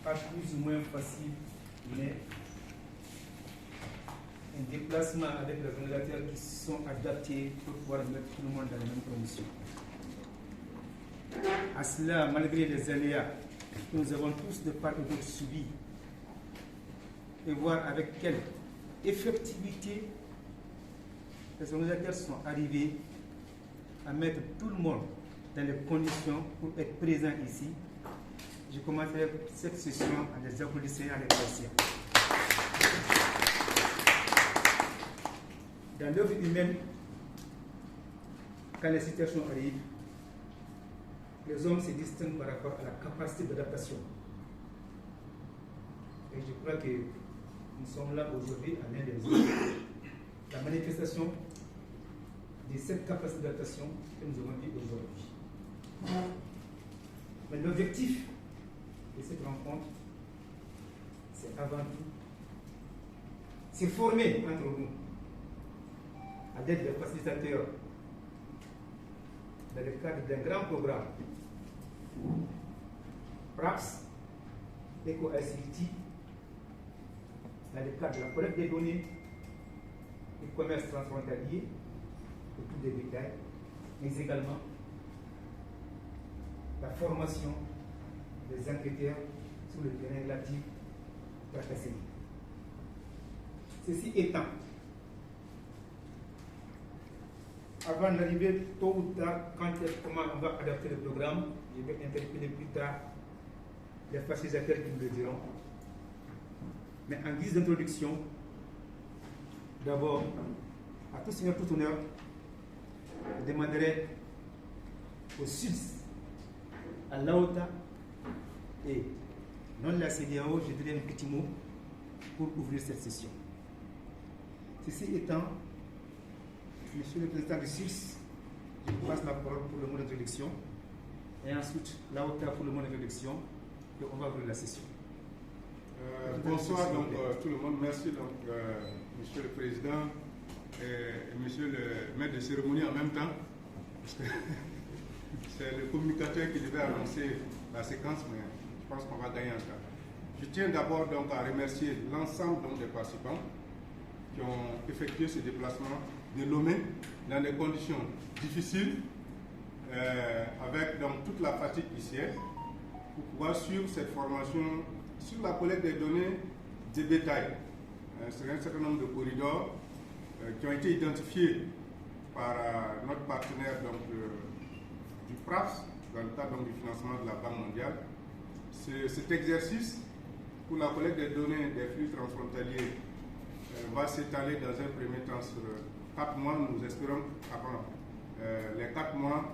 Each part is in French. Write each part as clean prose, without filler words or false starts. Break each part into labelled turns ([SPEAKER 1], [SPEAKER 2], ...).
[SPEAKER 1] pas plus ou moins facile, mais un déplacement avec les organisateurs qui sont adaptés pour pouvoir mettre tout le monde dans les mêmes conditions. À cela, malgré les aléas que nous avons tous de part et d'autre subis, et voir avec quelle effectivité les organisateurs sont arrivés à mettre tout le monde dans les conditions pour être présents ici, je commencerai cette session en les applaudissant et en les remerciant. Dans l'œuvre humaine, quand les situations arrivent, les hommes se distinguent par rapport à la capacité d'adaptation. Et je crois que nous sommes là aujourd'hui à l'un des autres. La manifestation de cette capacité d'adaptation que nous avons vue aujourd'hui. Mais l'objectif de cette rencontre, c'est avant tout, c'est former entre nous, à l'aide des facilitateurs, dans le cadre d'un grand programme, PRAPS, EcoICT, dans le cadre de la collecte des données, du commerce transfrontalier, de tous les détails, mais également la formation des enquêteurs sur le terrain relatif à la CCI. Ceci étant, avant d'arriver tôt ou tard, comment on va adapter le programme, je vais interpeller plus tard les facilitateurs qui nous le diront. Mais en guise d'introduction, d'abord, à tout seigneur, tout honneur, je demanderai au SULS, à l'AOTA et non la CEDEAO, je dirai un petit mot pour ouvrir cette session. Ceci étant, Monsieur le Président du SULS, je vous passe la parole pour le mot d'introduction et ensuite l'AOTA pour le mot d'introduction et on va ouvrir la session.
[SPEAKER 2] Bonsoir donc tout le monde, merci donc Monsieur le Président et Monsieur le maître de cérémonie en même temps, parce que c'est le communicateur qui devait annoncer la séquence, mais je pense qu'on va gagner un temps. Je tiens d'abord donc à remercier l'ensemble donc des participants qui ont effectué ce déplacement de Lomé dans des conditions difficiles, avec donc toute la fatigue ici, pour pouvoir suivre cette formation sur la collecte des données de bétail. C'est un certain nombre de corridors qui ont été identifiés par notre partenaire donc, du PRAPS, dans le cadre donc, du financement de la Banque mondiale. Cet exercice pour la collecte des données des flux transfrontaliers va s'étaler dans un premier temps sur 4 mois. Nous espérons qu'avant les 4 mois,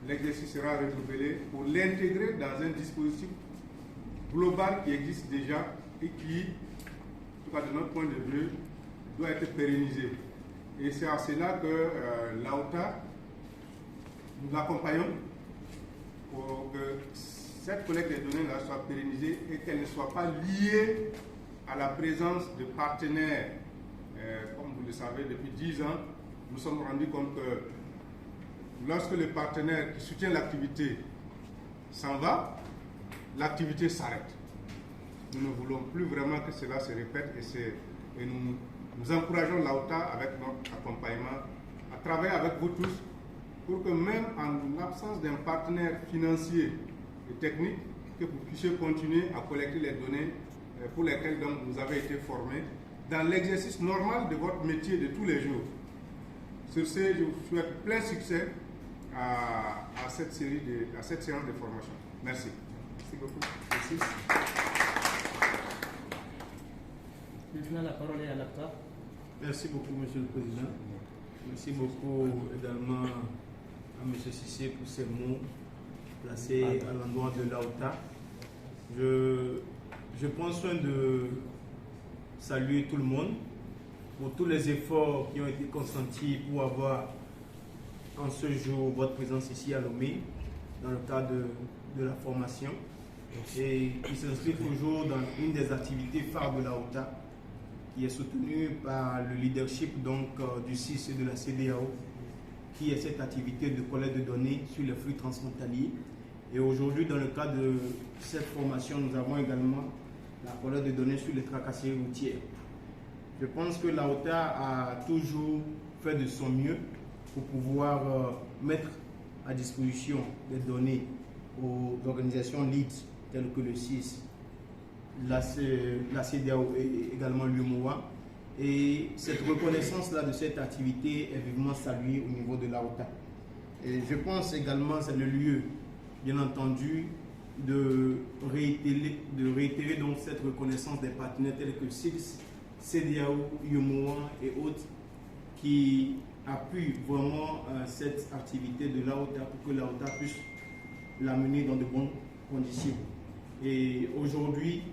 [SPEAKER 2] l'exercice sera renouvelé pour l'intégrer dans un dispositif global qui existe déjà et qui, en tout cas de notre point de vue, doit être pérennisé. Et c'est à cela que l'AOTA, nous l'accompagnons pour que cette collecte des données-là soit pérennisée et qu'elle ne soit pas liée à la présence de partenaires. Comme vous le savez, depuis 10 ans, nous sommes rendus compte que lorsque le partenaire qui soutient l'activité s'en va, l'activité s'arrête. Nous ne voulons plus vraiment que cela se répète et nous encourageons l'AOTA avec notre accompagnement à travailler avec vous tous pour que même en l'absence d'un partenaire financier et technique, que vous puissiez continuer à collecter les données pour lesquelles donc, vous avez été formés dans l'exercice normal de votre métier de tous les jours. Sur ce, je vous souhaite plein succès à cette séance de formation. Merci.
[SPEAKER 1] Merci beaucoup. Merci.
[SPEAKER 3] Maintenant, la parole est à l'AOTA.
[SPEAKER 4] Merci beaucoup, Monsieur le Président. Merci beaucoup également à M. Cissé pour ces mots placés à l'endroit de l'AOTA. Je prends soin de saluer tout le monde pour tous les efforts qui ont été consentis pour avoir en ce jour votre présence ici à Lomé dans le cadre de la formation et qui s'inscrit toujours dans une des activités phares de l'AOTA qui est soutenue par le leadership donc, du CIS et de la CEDEAO qui est cette activité de collecte de données sur les flux transfrontaliers Et aujourd'hui, dans le cadre de cette formation, nous avons également la collecte de données sur les tracasseries routières. Je pense que l'AOTA a toujours fait de son mieux pour pouvoir mettre à disposition des données aux organisations lead telles que le CIS, la CEDEAO et également l'UMOA. Et cette reconnaissance-là de cette activité est vivement saluée au niveau de l'AOTA. Et je pense également que c'est le lieu, bien entendu, de réitérer donc cette reconnaissance des partenaires tels que CIS, CEDEAO, UMOA et autres qui appuient vraiment cette activité de l'AOTA pour que l'AOTA puisse la mener dans de bonnes conditions. Et aujourd'hui,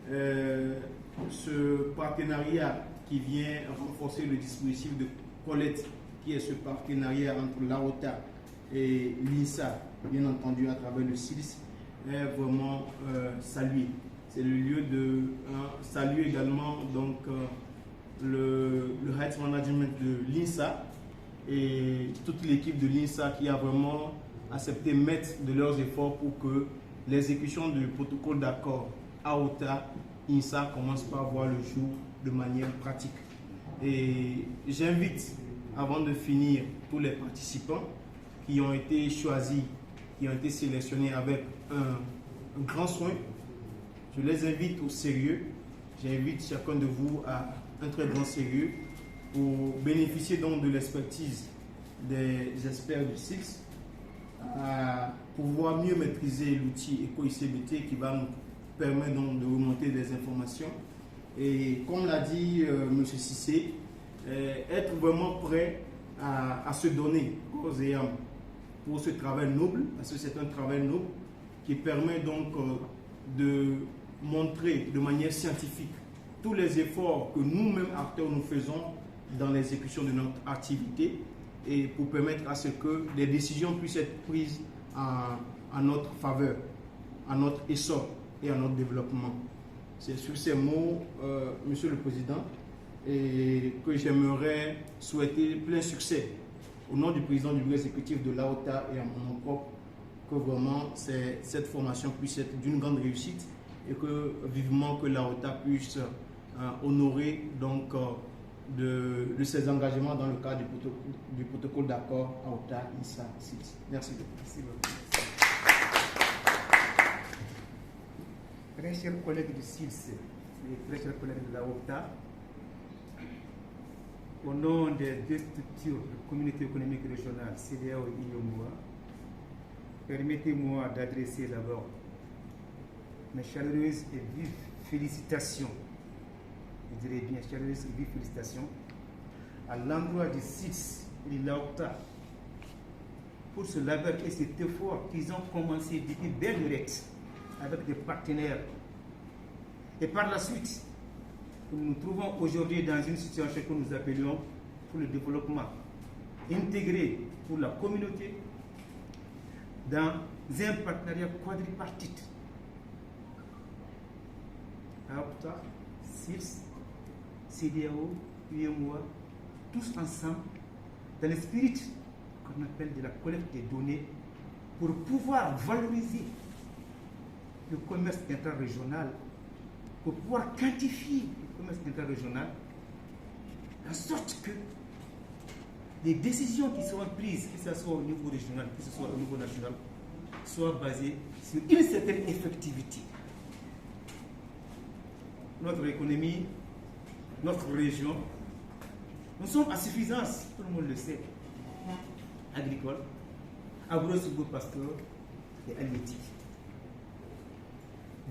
[SPEAKER 4] ce partenariat qui vient renforcer le dispositif de collecte, qui est ce partenariat entre l'AOTA et l'INSA, bien entendu à travers le CILS, est vraiment salué. C'est le lieu de saluer également donc, le Health Management de l'INSA et toute l'équipe de l'INSA qui a vraiment accepté de mettre de leurs efforts pour que l'exécution du protocole d'accord AOTA-INSA commence par voir le jour de manière pratique. Et j'invite, avant de finir, tous les participants qui ont été choisis, qui ont été sélectionnés avec un grand soin. Je les invite au sérieux. J'invite chacun de vous à un très grand sérieux pour bénéficier donc de l'expertise des experts du CILS, à pouvoir mieux maîtriser l'outil EcoICBT qui va nous permettre donc de remonter des informations. Et comme l'a dit M. Cissé, être vraiment prêt à se donner corps et âme pour ce travail noble, parce que c'est un travail noble qui permet donc de montrer de manière scientifique tous les efforts que nous-mêmes acteurs nous faisons dans l'exécution de notre activité et pour permettre à ce que des décisions puissent être prises à notre faveur, à notre essor et à notre développement. C'est sur ces mots, Monsieur le Président, et que j'aimerais souhaiter plein succès au nom du président du bureau exécutif de l'AOTA et à mon nom propre, que vraiment cette formation puisse être d'une grande réussite et que vivement que l'AOTA puisse honorer donc de ses engagements dans le cadre du protocole d'accord AOTA-INSA-CILS. Merci beaucoup.
[SPEAKER 1] Très chers collègues du CILS et très chers collègues de l'AOTA, au nom des deux structures de communauté économique régionale, CEDEAO et IOMOA, permettez-moi d'adresser d'abord mes chaleureuses et vives félicitations, je dirais bien chaleureuses et vives félicitations, à l'endroit du CILS et de l'AOTA pour ce labeur et cet effort qu'ils ont commencé depuis belle lurette avec des partenaires. Et par la suite, nous nous trouvons aujourd'hui dans une situation que nous appelions pour le développement intégré pour la communauté dans un partenariat quadripartite. AOTA, CILS, CEDEAO, UMOA, tous ensemble dans l'esprit qu'on appelle de la collecte des données pour pouvoir valoriser le commerce interrégional, pour pouvoir quantifier le commerce interrégional, en sorte que les décisions qui seront prises, que ce soit au niveau régional, que ce soit au niveau national, soient basées sur une certaine effectivité. Notre économie, notre région, nous sommes à suffisance, tout le monde le sait, agricole, agro-silvopastorale et halieutique.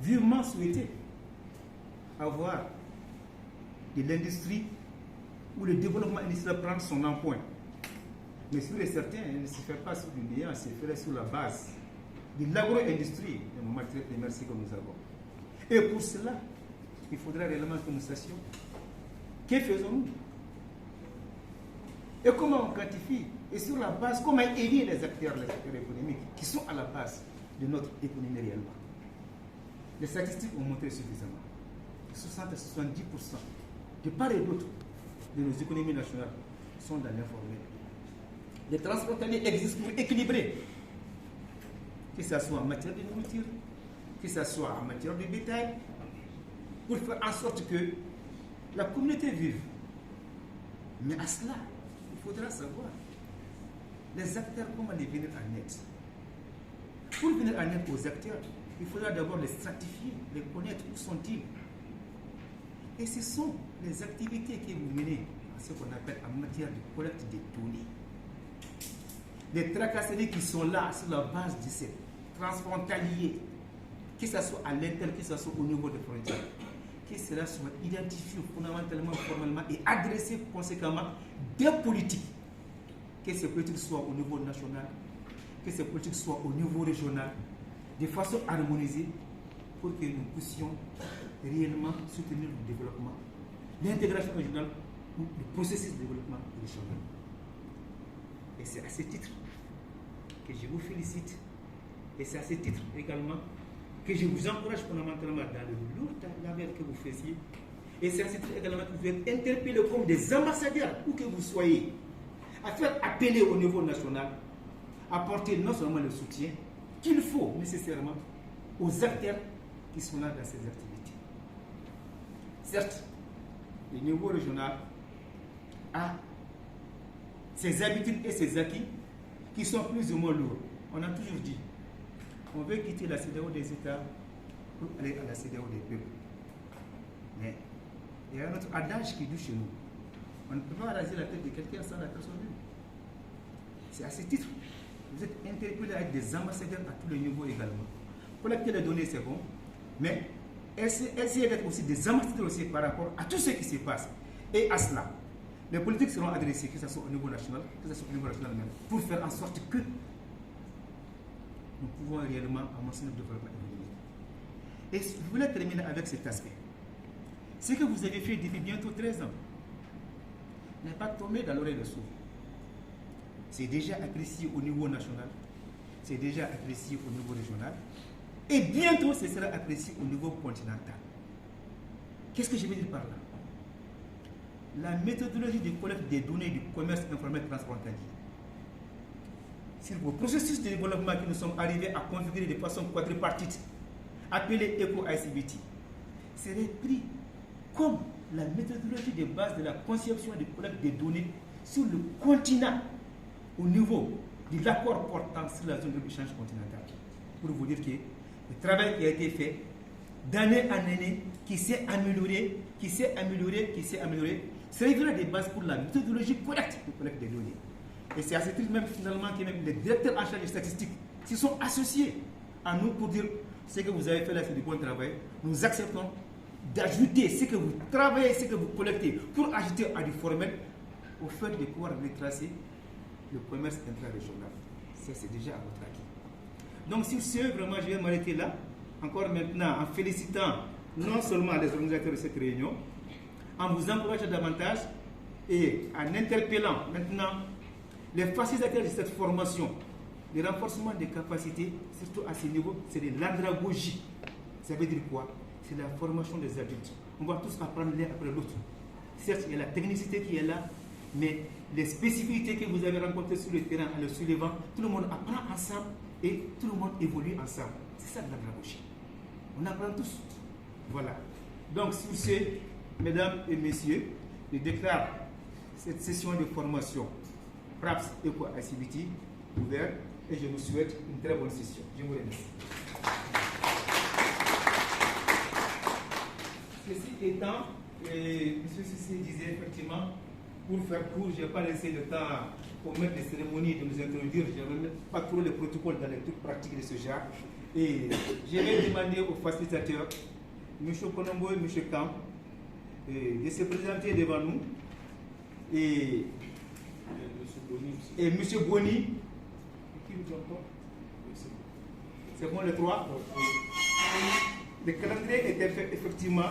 [SPEAKER 1] Vivement souhaité avoir de l'industrie où le développement industriel prend son emploi. Mais sûr et certain, il ne se fait pas sur du néant, il se ferait sur la base de l'agro-industrie, des matières premières que nous avons. Et pour cela, il faudra réellement que nous sachions que faisons-nous et comment on quantifie, et sur la base, comment aider les acteurs économiques qui sont à la base de notre économie réellement. Les statistiques ont montré suffisamment. 60 à 70% de part et d'autre de nos économies nationales sont dans l'informel. Les transfrontaliers existent pour équilibrer. que ce soit en matière de nourriture, que ce soit en matière de bétail, pour faire en sorte que la communauté vive. Mais à cela, il faudra savoir les acteurs, comment les venir en aide. Pour venir en aide aux acteurs, il faudra d'abord les stratifier, les connaître, où sont-ils. Et ce sont les activités que vous menez à ce qu'on appelle en matière de collecte des données. Les tracasseries qui sont là sur la base de ces transfrontaliers, que ce soit à l'intérieur, que ce soit au niveau des frontières, que cela soit identifié fondamentalement, formellement et adressé conséquemment des politiques, que ces politiques soient au niveau national, que ces politiques soient au niveau régional, de façon harmonisée pour que nous puissions réellement soutenir le développement, l'intégration régionale ou le processus de développement régional. Et c'est à ce titre que je vous félicite et c'est à ce titre également que je vous encourage fondamentalement dans le lourd travail que vous faisiez. Et c'est à ce titre également que vous êtes interpellés comme des ambassadeurs, où que vous soyez, à faire appeler au niveau national, à porter non seulement le soutien qu'il faut nécessairement aux acteurs qui sont là dans ces activités. Certes, le niveau régional a ses habitudes et ses acquis qui sont plus ou moins lourds. On a toujours dit, on veut quitter la CEDEAO des États pour aller à la CEDEAO des peuples. Mais il y a un autre adage qui dit chez nous, on ne peut pas raser la tête de quelqu'un sans la personne même. C'est à ce titre, vous êtes interpellés à être des ambassadeurs à tous les niveaux également. Collecter les données, c'est bon, mais essayez d'être aussi des ambassadeurs aussi par rapport à tout ce qui se passe. Et à cela, les politiques seront adressées, que ce soit au niveau national, que ce soit au niveau national même, pour faire en sorte que nous pouvons réellement avancer notre développement économique. Et je voulais terminer avec cet aspect. Ce que vous avez fait depuis bientôt 13 ans n'est pas tombé dans l'oreille de sourd. C'est déjà apprécié au niveau national, c'est déjà apprécié au niveau régional, et bientôt ce sera apprécié au niveau continental. Qu'est-ce que je veux dire par là? La méthodologie de collecte des données du commerce informel transfrontalier, sur vos processus de développement que nous sommes arrivés à configurer de façon quadripartite, appelée EcoICBT, serait pris comme la méthodologie de base de la conception et de collecte des données sur le continent au niveau de l'accord portant sur la zone de l'échange continental. Pour vous dire que le travail qui a été fait d'année en année, qui s'est amélioré, servira de base pour la méthodologie correcte de collecte des données. Et c'est à ce titre même finalement que même les directeurs en charge des statistiques se sont associés à nous pour dire ce que vous avez fait là, c'est du bon travail. Nous acceptons d'ajouter ce que vous travaillez, ce que vous collectez, pour ajouter à du formel au fait de pouvoir retracer le commerce intra-régional. Ça, c'est déjà à votre acquis. Donc, sur ce, vraiment, je vais m'arrêter là. Encore maintenant, en félicitant non seulement les organisateurs de cette réunion, en vous encourageant davantage et en interpellant maintenant les facilitateurs de cette formation, le renforcement des capacités, surtout à ce niveau, c'est de l'andragogie. Ça veut dire quoi? C'est la formation des adultes. On va tous apprendre l'un après l'autre. Certes, il y a la technicité qui est là, mais les spécificités que vous avez rencontrées sur le terrain en le soulevant, tout le monde apprend ensemble et tout le monde évolue ensemble. C'est ça l'andragogie. On apprend tous. Voilà. Donc, sur ce, mesdames et messieurs, je déclare cette session de formation PRAPS EcoICBT ouverte et je vous souhaite une très bonne session. Je vous remercie. Ceci étant, M. Sissi disait effectivement, pour faire court, je n'ai pas laissé le temps pour mettre les cérémonies de nous introduire, je n'ai pas trop les protocoles dans les trucs pratiques de ce genre. Et je vais demander aux facilitateurs, M. Konombo et M. Kamp, de se présenter devant nous. Et M. Boni, qui nous entend? C'est bon, les trois. Le calendrier était fait effectivement